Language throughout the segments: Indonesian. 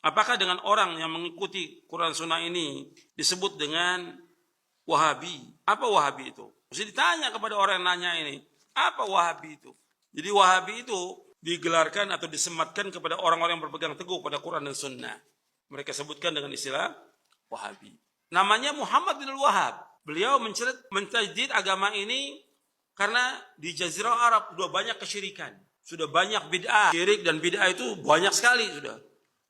Apakah dengan orang yang mengikuti Quran Sunnah ini disebut dengan Wahabi? Apa Wahabi itu? Mesti ditanya kepada orang yang nanya ini. Apa Wahabi itu? Jadi Wahabi itu digelarkan atau disematkan kepada orang-orang yang berpegang teguh pada Quran dan Sunnah. Mereka sebutkan dengan istilah Wahabi. Namanya Muhammad bin Wahab. Beliau mencajdid agama ini karena di Jazirah Arab sudah banyak kesyirikan. Sudah banyak bid'ah. Syirik dan bid'ah itu banyak sekali sudah.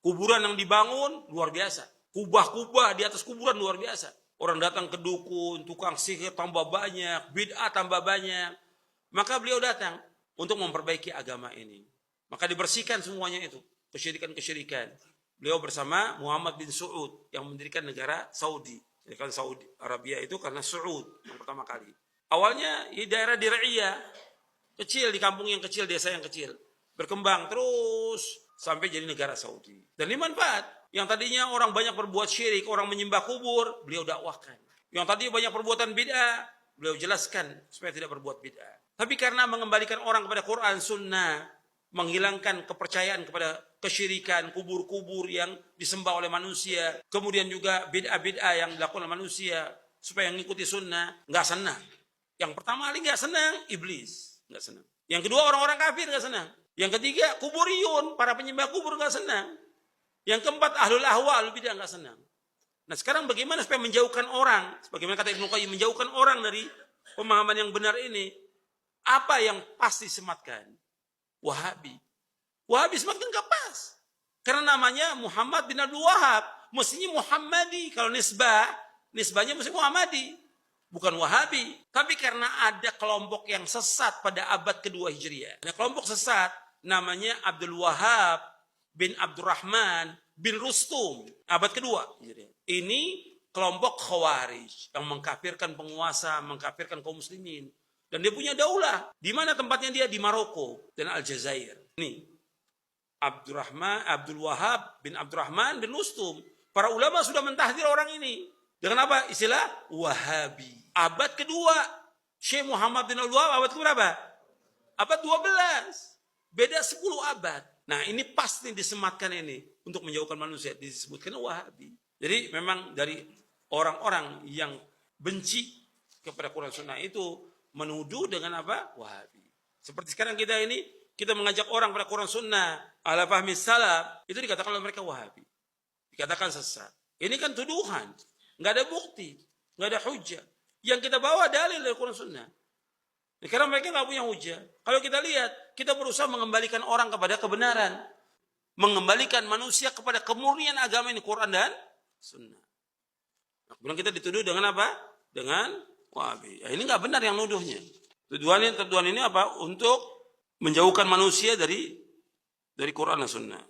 Kuburan yang dibangun luar biasa. Kubah-kubah di atas kuburan luar biasa. Orang datang ke dukun, tukang sihir tambah banyak, bid'ah tambah banyak. Maka beliau datang untuk memperbaiki agama ini. Maka dibersihkan semuanya itu, kesyirikan-kesyirikan. Beliau bersama Muhammad bin Saud yang mendirikan negara Saudi. Jadi kan Saudi Arabia itu karena Saud yang pertama kali. Awalnya di daerah Dir'iyah, kecil, di kampung yang kecil, desa yang kecil. Berkembang terus sampai jadi negara Saudi. Dan ini manfaat. Yang tadinya orang banyak berbuat syirik, orang menyembah kubur, beliau dakwahkan. Yang tadi banyak perbuatan bid'ah, beliau jelaskan supaya tidak berbuat bid'ah. Tapi karena mengembalikan orang kepada Quran, Sunnah, menghilangkan kepercayaan kepada kesyirikan, kubur-kubur yang disembah oleh manusia, kemudian juga bid'ah-bid'ah yang dilakukan oleh manusia, supaya mengikuti Sunnah, nggak senang. Yang pertama kali nggak senang, iblis, nggak senang. Yang kedua orang-orang kafir nggak senang. Yang ketiga kuburiyun, para penyembah kubur nggak senang. Yang keempat ahlul ahwa, ahlul bidah nggak senang. Nah sekarang bagaimana supaya menjauhkan orang, sebagaimana kata Ibnu Qayyim, menjauhkan orang dari pemahaman yang benar ini? Apa yang pasti disematkan? Wahabi. Wahabi sematkan nggak pas. Karena namanya Muhammad bin Abdul Wahab, mestinya Muhammadi. Kalau nisbahnya mesti Muhammadi. Bukan Wahabi. Tapi karena ada kelompok yang sesat pada abad kedua Hijriah. Ada kelompok sesat namanya Abdul Wahab bin Abdurrahman bin Rustum. Abad kedua Hijriah. Ini kelompok Khawarij yang mengkafirkan penguasa, mengkafirkan kaum muslimin. Dan dia punya daulah. Di mana tempatnya dia? Di Maroko dan Aljazair. Ini Abdul Wahab bin Abdurrahman bin Rustum. Para ulama sudah mentahdir orang ini. Dengan apa? Istilah Wahabi. Abad kedua, Syekh Muhammad bin Abdul Wahab abad keberapa? Abad 12. Beda 10 abad. Nah ini pasti disematkan ini untuk menjauhkan manusia. Disebutkan Wahabi. Jadi memang dari orang-orang yang benci kepada Quran Sunnah itu menuduh dengan apa? Wahabi. Seperti sekarang kita ini, kita mengajak orang pada Quran Sunnah, ala fahmi salaf, itu dikatakan oleh mereka Wahabi. Dikatakan sesat. Ini kan tuduhan. Nggak ada bukti. Nggak ada hujah. Yang kita bawa dalil dari Quran Sunnah. Karena mereka nggak punya hujah. Kalau kita lihat, kita berusaha mengembalikan orang kepada kebenaran. Mengembalikan manusia kepada kemurnian agama ini, Quran dan Sunnah. Nah, kemudian kita dituduh dengan apa? Dengan Wahabi. Ya, ini nggak benar yang nuduhnya. Tuduhan ini apa? Untuk menjauhkan manusia dari Quran dan Sunnah.